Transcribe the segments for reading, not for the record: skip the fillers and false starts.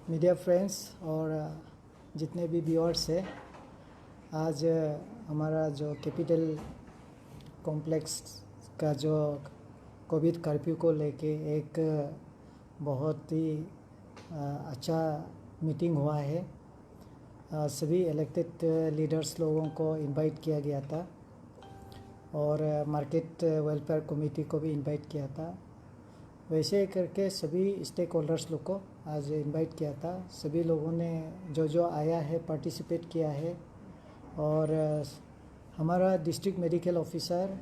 Media friends और जितने भी व्यूअर्स हैं, आज हमारा जो कैपिटल कॉम्प्लेक्स का जो कोविड कर्फ्यू को लेके एक बहुत ही अच्छा मीटिंग हुआ है। सभी इलेक्टेड लीडर्स लोगों को इनवाइट किया गया था और मार्केट वेलफेयर कमेटी को भी इनवाइट किया था। वैसे करके सभी स्टेक होल्डर्स लोग को आज इनवाइट किया था। सभी लोगों ने जो आया है पार्टिसिपेट किया है। और हमारा डिस्ट्रिक्ट मेडिकल ऑफिसर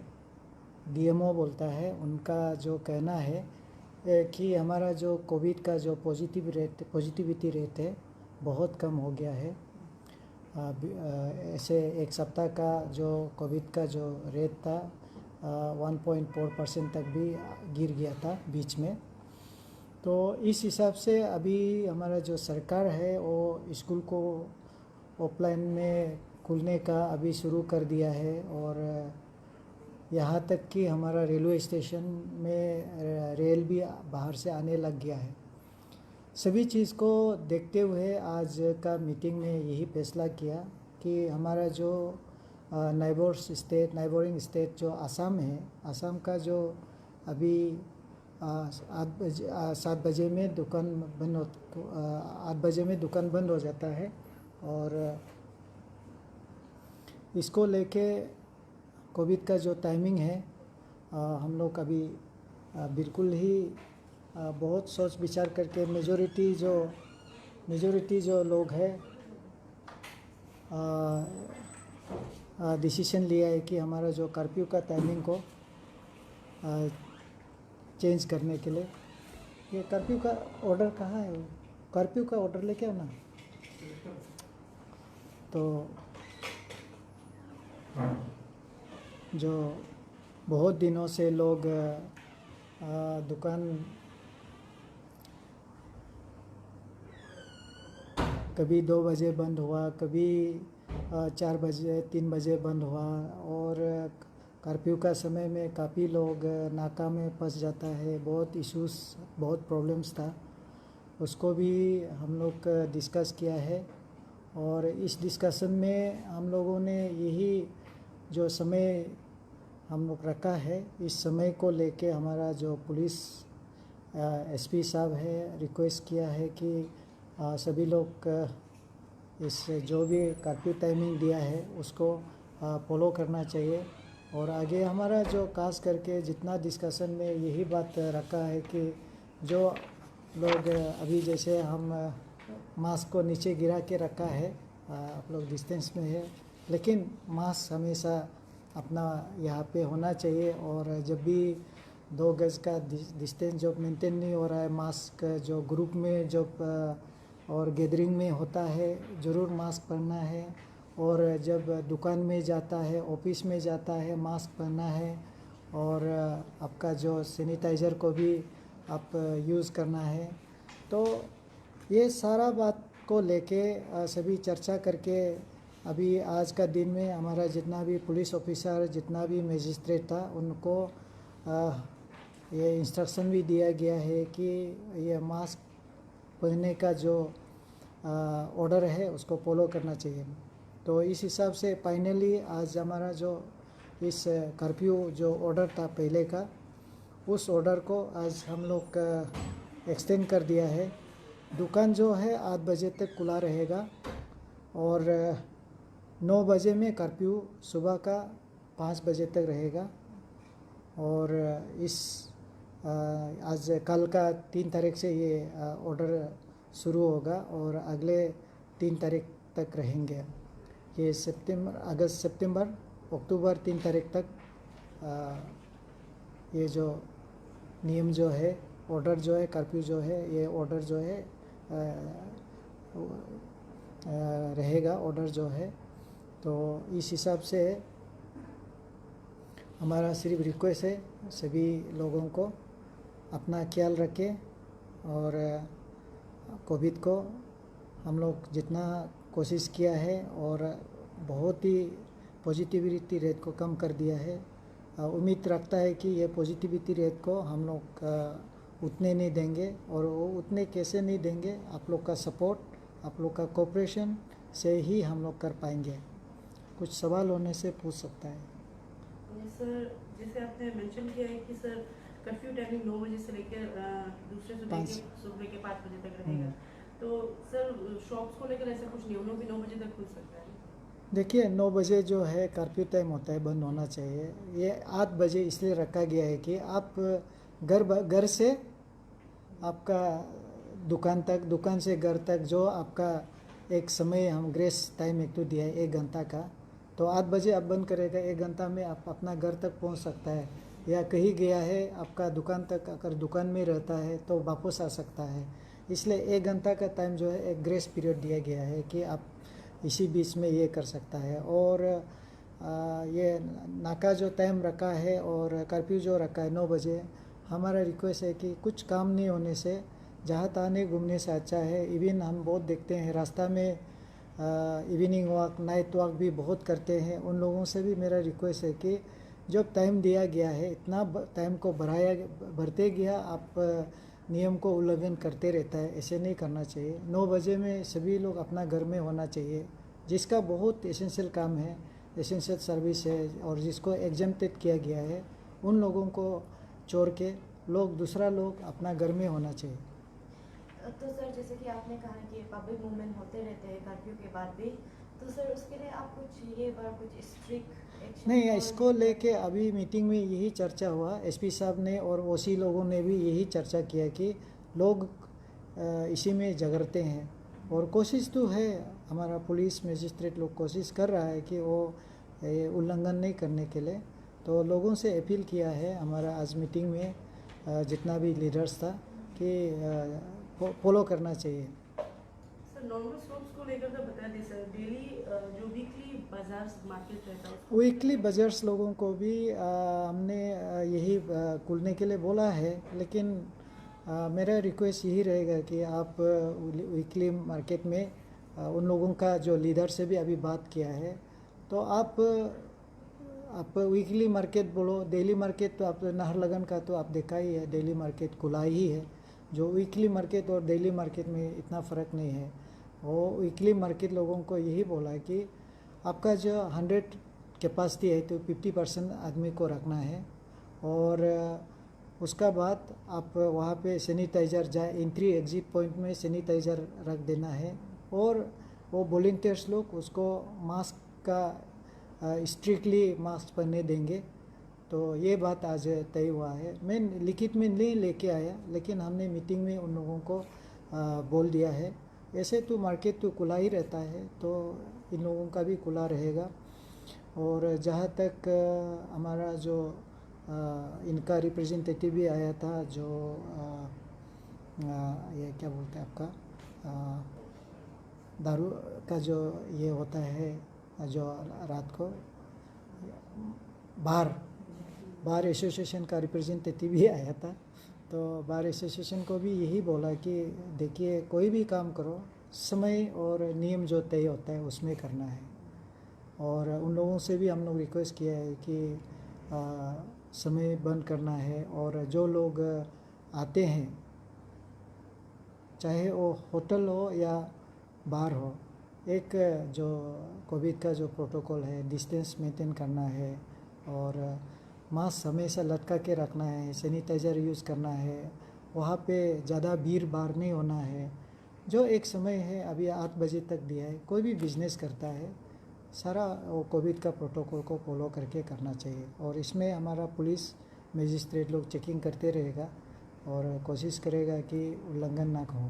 डीएमओ बोलता है, उनका जो कहना है कि हमारा जो कोविड का जो पॉजिटिविटी रेट है बहुत कम हो गया है। ऐसे एक सप्ताह का जो कोविड का जो रेट था 1.4% तक भी गिर गया था बीच में। तो इस हिसाब से अभी हमारा जो सरकार है वो स्कूल को ऑफलाइन में खुलने का अभी शुरू कर दिया है। और यहाँ तक कि हमारा रेलवे स्टेशन में रेल भी बाहर से आने लग गया है। सभी चीज़ को देखते हुए आज का मीटिंग में यही फैसला किया कि हमारा जो नाइबोरिंग स्टेट जो आसाम है, आसाम का जो अभी 7 बजे में दुकान बंद 8 बजे में दुकान बंद हो जाता है। और इसको लेके कोविड का जो टाइमिंग है हम लोग अभी बिल्कुल ही बहुत सोच विचार करके मेजॉरिटी जो लोग हैं डिसीजन लिया है कि हमारा जो कर्फ्यू का टाइमिंग को चेंज करने के लिए। ये कर्फ्यू का ऑर्डर कहाँ है? कर्फ्यू का ऑर्डर लेके आना। तो जो बहुत दिनों से लोग दुकान कभी 2 बजे बंद हुआ, कभी 4 बजे 3 बजे बंद हुआ। और कर्फ्यू का समय में काफ़ी लोग नाका में फंस जाता है। बहुत इश्यूज़, बहुत प्रॉब्लम्स था, उसको भी हम लोग डिस्कस किया है। और इस डिस्कशन में हम लोगों ने यही जो समय हम लोग रखा है, इस समय को लेके हमारा जो पुलिस एसपी साहब है रिक्वेस्ट किया है कि सभी लोग इस जो भी कर्फ्यू टाइमिंग दिया है उसको फॉलो करना चाहिए। और आगे हमारा जो खास करके जितना डिस्कशन में यही बात रखा है कि जो लोग अभी जैसे हम मास्क को नीचे गिरा के रखा है, आप लोग डिस्टेंस में है, लेकिन मास्क हमेशा अपना यहाँ पे होना चाहिए। और जब भी 2 गज का डिस्टेंस जो मेंटेन नहीं हो रहा है, मास्क जो ग्रुप में जब और गैदरिंग में होता है ज़रूर मास्क पहनना है। और जब दुकान में जाता है, ऑफिस में जाता है, मास्क पहनना है। और आपका जो सैनिटाइज़र को भी आप यूज़ करना है। तो ये सारा बात को लेके सभी चर्चा करके अभी आज का दिन में हमारा जितना भी पुलिस ऑफिसर, जितना भी मजिस्ट्रेट था, उनको ये इंस्ट्रक्शन भी दिया गया है कि ये मास्क पहनने का जो ऑर्डर है उसको फॉलो करना चाहिए। तो इस हिसाब से फाइनली आज हमारा जो इस कर्फ्यू जो ऑर्डर था पहले का, उस ऑर्डर को आज हम लोग एक्सटेंड कर दिया है। दुकान जो है 8 बजे तक खुला रहेगा और 9 बजे में कर्फ्यू सुबह का 5 बजे तक रहेगा। और इस आज कल का 3 तारीख से ये ऑर्डर शुरू होगा और अगले 3 तारीख तक रहेंगे। ये अगस्त, सितंबर, अक्टूबर 3 तारीख तक ये जो नियम जो है, ऑर्डर जो है, कर्फ्यू जो है, ये ऑर्डर जो है रहेगा ऑर्डर जो है। तो इस हिसाब से हमारा सिर्फ रिक्वेस्ट है सभी लोगों को अपना ख्याल रखें। और कोविड को हम लोग जितना कोशिश किया है और बहुत ही पॉजिटिविटी रेट को कम कर दिया है। उम्मीद रखता है कि ये पॉजिटिविटी रेट को हम लोग उतने नहीं देंगे, और वो उतने कैसे नहीं देंगे, आप लोग का सपोर्ट, आप लोग का कोऑपरेशन से ही हम लोग कर पाएंगे। कुछ सवाल होने से पूछ सकता है। सर जैसे आपने मेंशन किया है कि सर कर्फ्यू टाइमिंग 9 बजे से लेकर दूसरे सुबह के 5 बजे तक रहेगा, तो सर शॉप्स को लेकर ऐसा कुछ नहीं, उन लोग भी 9 बजे तक खुल सकता है? देखिए 9 बजे जो है कर्फ्यू टाइम होता है, बंद होना चाहिए। ये 8 बजे इसलिए रखा गया है कि आप घर से आपका दुकान से घर तक जो आपका एक समय हम ग्रेस टाइम एक तो दिया है 1 घंटा का, तो 8 बजे आप बंद करेगा, 1 घंटा में आप अपना घर तक पहुंच सकता है, या कहीं गया है आपका दुकान तक, अगर दुकान में रहता है तो वापस आ सकता है। इसलिए 1 घंटा का टाइम जो है एक ग्रेस पीरियड दिया गया है कि आप इसी बीच में ये कर सकता है। और ये नाका जो टाइम रखा है और कर्फ्यू जो रखा है 9 बजे, हमारा रिक्वेस्ट है कि कुछ काम नहीं होने से जहाँ तहाँ घूमने से अच्छा है। इवन हम बहुत देखते हैं रास्ता में इवनिंग वॉक, नाइट वॉक भी बहुत करते हैं। उन लोगों से भी मेरा रिक्वेस्ट है कि जब टाइम दिया गया है इतना टाइम को बढ़ते गया, आप नियम को उल्लंघन करते रहता है, ऐसे नहीं करना चाहिए। 9 बजे में सभी लोग अपना घर में होना चाहिए। जिसका बहुत एसेंशियल काम है, एसेंशियल सर्विस है, और जिसको एग्जेम्प्टेड किया गया है, उन लोगों को छोड़ के दूसरा लोग अपना घर में होना चाहिए। तो सर जैसे कि आपने कहा कि पब्लिक मूवमेंट होते रहते हैं कर्फ्यू के बाद भी, तो सर उसके लिए आप कुछ स्ट्रिक्ट एक्शन? नहीं, इसको लेके अभी मीटिंग में यही चर्चा हुआ, एसपी साहब ने और ओसी लोगों ने भी यही चर्चा किया कि लोग इसी में झगड़ते हैं, और कोशिश तो है, हमारा पुलिस मजिस्ट्रेट लोग कोशिश कर रहा है कि वो उल्लंघन नहीं करने के लिए। तो लोगों से अपील किया है हमारा आज मीटिंग में जितना भी लीडर्स था कि फॉलो करना चाहिए। सर नॉर्मल शॉप्स को लेकर तो बता दें सर, डेली जो वीकली बाजार मार्केट रहता है उसको वीकली बाजार्स लोगों को भी हमने यही खुलने के लिए बोला है, लेकिन मेरा रिक्वेस्ट यही रहेगा कि आप वीकली मार्केट में उन लोगों का जो लीडर से भी अभी बात किया है, तो आप वीकली मार्केट बोलो, डेली मार्केट तो आप नाहरलगन का तो आप देखा ही है, डेली मार्केट खुला ही है। जो वीकली मार्केट और डेली मार्केट में इतना फ़र्क नहीं है। वो वीकली मार्केट लोगों को यही बोला है कि आपका जो 100 कैपेसिटी है तो 50% आदमी को रखना है, और उसका बाद आप वहाँ पे सैनिटाइज़र जाए, एंट्री एग्ज़िट पॉइंट में सैनिटाइज़र रख देना है, और वो वॉलंटियर्स लोग उसको मास्क का स्ट्रिक्टली मास्क पहनने देंगे। तो ये बात आज तय हुआ है। मैं लिखित में नहीं लेके आया, लेकिन हमने मीटिंग में उन लोगों को बोल दिया है। ऐसे तो मार्केट तो खुला ही रहता है, तो इन लोगों का भी खुला रहेगा। और जहाँ तक हमारा जो इनका रिप्रेजेंटेटिव भी आया था, जो ये क्या बोलते हैं आपका दारू का जो ये होता है, जो रात को बार एसोसिएशन का रिप्रेजेंटेटिव भी आया था। तो बार एसोसिएशन को भी यही बोला कि देखिए कोई भी काम करो, समय और नियम जो तय होता है उसमें करना है। और उन लोगों से भी हम लोग रिक्वेस्ट किया है कि समय बंद करना है, और जो लोग आते हैं, चाहे वो होटल हो या बार हो, एक जो कोविड का जो प्रोटोकॉल है, डिस्टेंस मेंटेन करना है, और मास्क हमेशा लटका के रखना है, सैनिटाइज़र यूज़ करना है, वहाँ पे ज़्यादा भीड़ भाड़ नहीं होना है। जो एक समय है अभी 8 बजे तक दिया है, कोई भी बिजनेस करता है सारा वो कोविड का प्रोटोकॉल को फॉलो करके करना चाहिए। और इसमें हमारा पुलिस मजिस्ट्रेट लोग चेकिंग करते रहेगा और कोशिश करेगा कि उल्लंघन ना हो।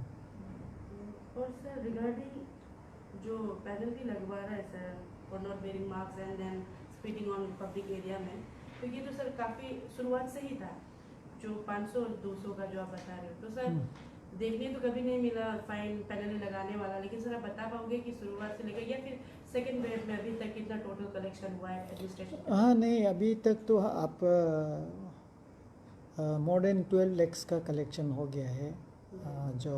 और सर रिगार्डिंग जो पेनल्टी लगवा रहा है sir for not wearing mask and then speeding on public area में, तो ये तो सर काफ़ी शुरुआत से ही था, जो 500-200 का जो आप बता रहे हो, तो सर देखने तो कभी नहीं मिला फाइन पेनल्टी लगाने वाला, लेकिन सर आप बता पाओगे कि शुरुआत से लेकर या फिर सेकेंड वेव में अभी तक कितना टोटल कलेक्शन हुआ है एडमिनिस्ट्रेशन? हाँ नहीं, अभी तक तो आप मोर देन 12 lakhs का कलेक्शन हो गया है, जो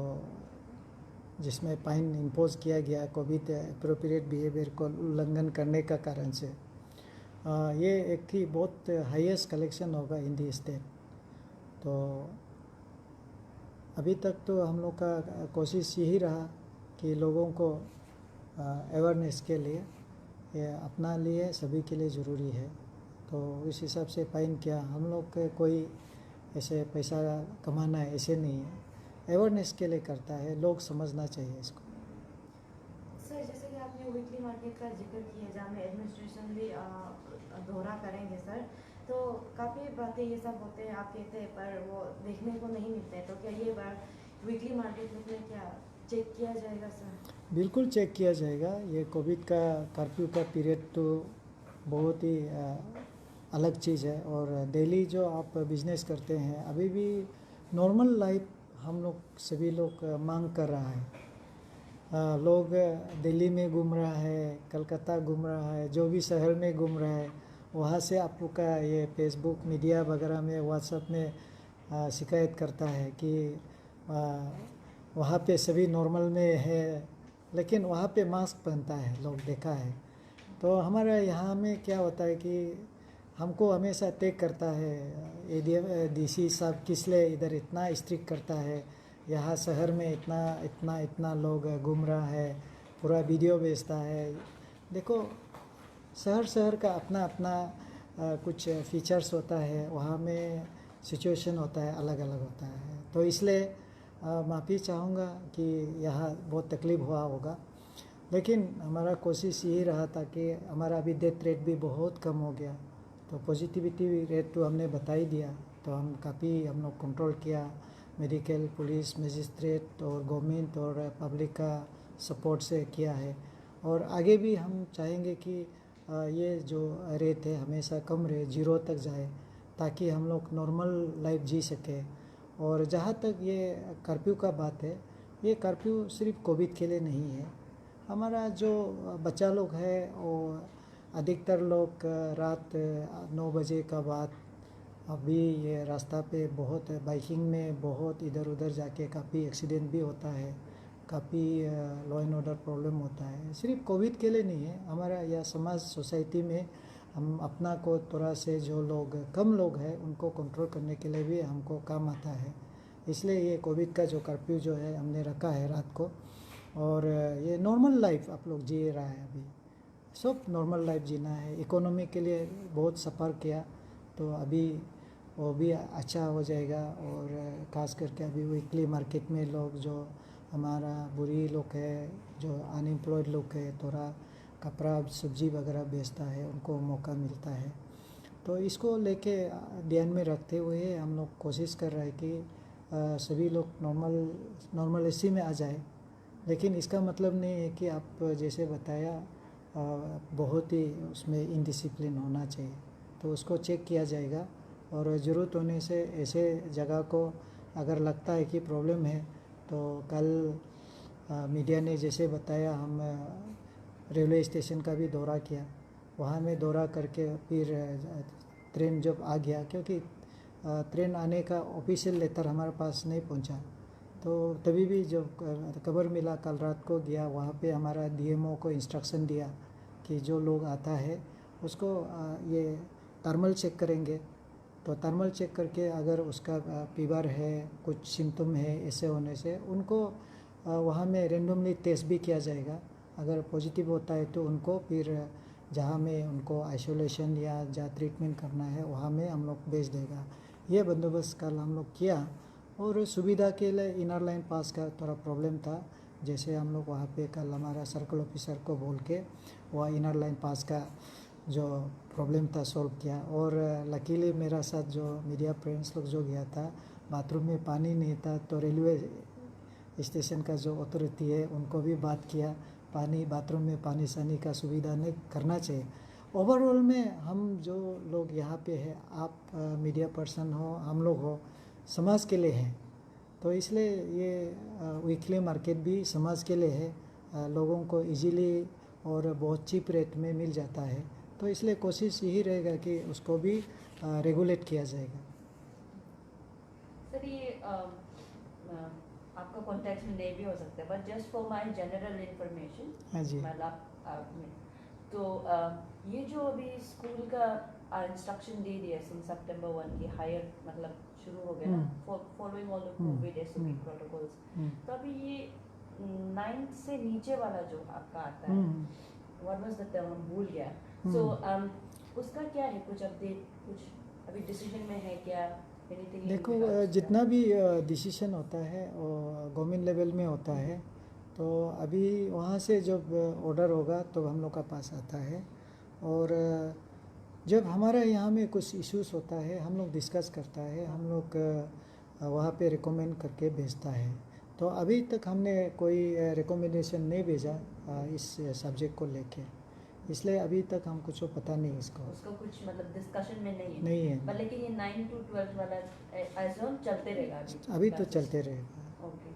जिसमें फाइन इम्पोज किया गया कोविड एप्रोप्रिएट बिहेवियर को उल्लंघन करने का कारण से। ये एक ही बहुत हाईएस्ट कलेक्शन होगा इन दी स्टेट। तो अभी तक तो हम लोग का कोशिश यही रहा कि लोगों को अवेयरनेस के लिए ये अपना लिए सभी के लिए ज़रूरी है। तो इस हिसाब से फाइन किया, हम लोग के कोई ऐसे पैसा कमाना है ऐसे नहीं है, अवेयरनेस के लिए करता है, लोग समझना चाहिए इसको। सर जैसे कि आपने वीकली मार्केट का जिक्र किया जहाँ में एडमिनिस्ट्रेशन भी दौरा करेंगे सर, तो काफ़ी बातें ये सब होते हैं आप कहते हैं पर वो देखने को नहीं मिलते हैं, तो क्या ये बार वीकली मार्केट में क्या चेक किया जाएगा सर? बिल्कुल चेक किया जाएगा। ये कोविड का कर्फ्यू का पीरियड तो बहुत ही अलग चीज़ है, और डेली जो आप बिजनेस करते हैं अभी भी नॉर्मल लाइफ हम लोग सभी लोग मांग कर रहा है। लोग दिल्ली में घूम रहा है, कलकत्ता घूम रहा है, जो भी शहर में घूम रहा है, वहाँ से आपको का ये फेसबुक मीडिया वगैरह में व्हाट्सएप में शिकायत करता है कि वहाँ पे सभी नॉर्मल में है, लेकिन वहाँ पे मास्क पहनता है, लोग देखा है। तो हमारे यहाँ में क्या होता है कि हमको हमेशा टेक करता है एडीएम डीसी साहब, किस लिए इधर इतना स्ट्रिक्ट करता है, यहाँ शहर में इतना इतना इतना लोग घूम रहा है, पूरा वीडियो भेजता है। देखो शहर शहर का अपना अपना कुछ फीचर्स होता है, वहाँ में सिचुएशन होता है, अलग अलग होता है। तो इसलिए माफ़ी चाहूँगा कि यहाँ बहुत तकलीफ़ हुआ होगा, लेकिन हमारा कोशिश यही रहा था कि हमारा अभी डेथ रेट भी बहुत कम हो गया, तो पॉजिटिविटी रेट तो हमने बता ही दिया, तो हम लोग कंट्रोल किया, मेडिकल, पुलिस, मजिस्ट्रेट और गवर्नमेंट और पब्लिक का सपोर्ट से किया है। और आगे भी हम चाहेंगे कि ये जो रेट है हमेशा कम रहे, 0 तक जाए, ताकि हम लोग नॉर्मल लाइफ जी सके। और जहाँ तक ये कर्फ्यू का बात है, ये कर्फ्यू सिर्फ कोविड के लिए नहीं है। हमारा जो बच्चा लोग है वो अधिकतर लोग रात 9 बजे का बाद, अभी ये रास्ता पे बहुत बाइकिंग में बहुत इधर उधर जाके काफ़ी एक्सीडेंट भी होता है, काफ़ी लॉ एंड ऑर्डर प्रॉब्लम होता है। सिर्फ कोविड के लिए नहीं है, हमारा यह समाज सोसाइटी में हम अपना को थोड़ा से जो लोग कम लोग हैं उनको कंट्रोल करने के लिए भी हमको काम आता है। इसलिए ये कोविड का जो कर्फ्यू जो है हमने रखा है रात को, और ये नॉर्मल लाइफ आप लोग जी रहा है, अभी सब नॉर्मल लाइफ जीना है। इकोनॉमी के लिए बहुत सफ़र किया, तो अभी वो भी अच्छा हो जाएगा। और ख़ास करके अभी वीकली मार्केट में लोग जो हमारा बुरी लोग है, जो अनएम्प्लॉयड लोग है, थोड़ा कपड़ा सब्जी वगैरह बेचता है, उनको मौका मिलता है। तो इसको लेके ध्यान में रखते हुए हम लोग कोशिश कर रहे हैं कि सभी लोग नॉर्मलिटी में आ जाए। लेकिन इसका मतलब नहीं है कि आप जैसे बताया बहुत ही उसमें इनडिसिप्लिन होना चाहिए, तो उसको चेक किया जाएगा। और ज़रूरत होने से ऐसे जगह को अगर लगता है कि प्रॉब्लम है, तो कल मीडिया ने जैसे बताया, हम रेलवे स्टेशन का भी दौरा किया, वहाँ में दौरा करके फिर ट्रेन जब आ गया, क्योंकि ट्रेन आने का ऑफिशियल लेटर हमारे पास नहीं पहुँचा, तो तभी भी जब खबर मिला कल रात को गया, वहाँ पे हमारा डीएमओ को इंस्ट्रक्शन दिया कि जो लोग आता है उसको ये थर्मल चेक करेंगे। तो थर्मल चेक करके अगर उसका फीवर है, कुछ सिम्टम है, ऐसे होने से उनको वहाँ में रेंडमली टेस्ट भी किया जाएगा। अगर पॉजिटिव होता है तो उनको फिर जहाँ में उनको आइसोलेशन या जहाँ ट्रीटमेंट करना है वहाँ में हम लोग भेज देगा। ये बंदोबस्त कल हम लोग किया। और सुविधा के लिए इनर लाइन पास का थोड़ा प्रॉब्लम था, जैसे हम लोग वहाँ पे कल हमारा सर्कल ऑफिसर को बोल के वह इनर लाइन पास का जो प्रॉब्लम था सॉल्व किया। और लकीली मेरा साथ जो मीडिया फ्रेंड्स लोग जो गया था, बाथरूम में पानी नहीं था, तो रेलवे स्टेशन का जो अथॉरिटी है उनको भी बात किया, पानी बाथरूम में पानी सानी का सुविधा नहीं करना चाहिए। ओवरऑल में हम जो लोग यहाँ पे है, आप मीडिया पर्सन हो, हम लोग हो, समाज के लिए हैं, तो इसलिए ये वीकली मार्केट भी समाज के लिए है। लोगों को इजीली और बहुत चीप रेट में मिल जाता है, तो इसलिए कोशिश यही रहेगा कि उसको भी रेगुलेट किया जाएगा। सर ये आपका कॉन्टेक्स्ट में नहीं भी हो सकता है, but just for my general information, हाँ जी। मतलब तो ये जो अभी स्कूल का इंस्ट्रक्शन दे दिया सिंस सितंबर 1 की हायर मतलब शुरू हो गया ना following all the Covid SOP protocols. तो अभी ये 9 से नीचे वाला जो आपका आता है व्हाट वाज द टर्म भूल गया। सो उसका क्या है कुछ अपडेट कुछ अभी डिसीजन में है क्या? Anything in देखो regards to जितना that? भी डिसीजन होता है वो गवर्नमेंट लेवल में होता है, तो अभी वहाँ से जब ऑर्डर होगा तो हम लोग का पास आता है, और जब हमारा यहाँ में कुछ इश्यूज होता है हम लोग डिस्कस करता है, हम लोग वहाँ पे रिकमेंड करके भेजता है। तो अभी तक हमने कोई रिकमेंडेशन नहीं भेजा इस सब्जेक्ट को लेके, इसलिए अभी तक हमको कुछ पता नहीं इसको। उसका कुछ मतलब डिस्कशन में नहीं है। नहीं है। पर लेकिन ये 9 to 12 वाला एज ऑन चलते रहेगा अभी तो classes? चलते रहेगा। ओके।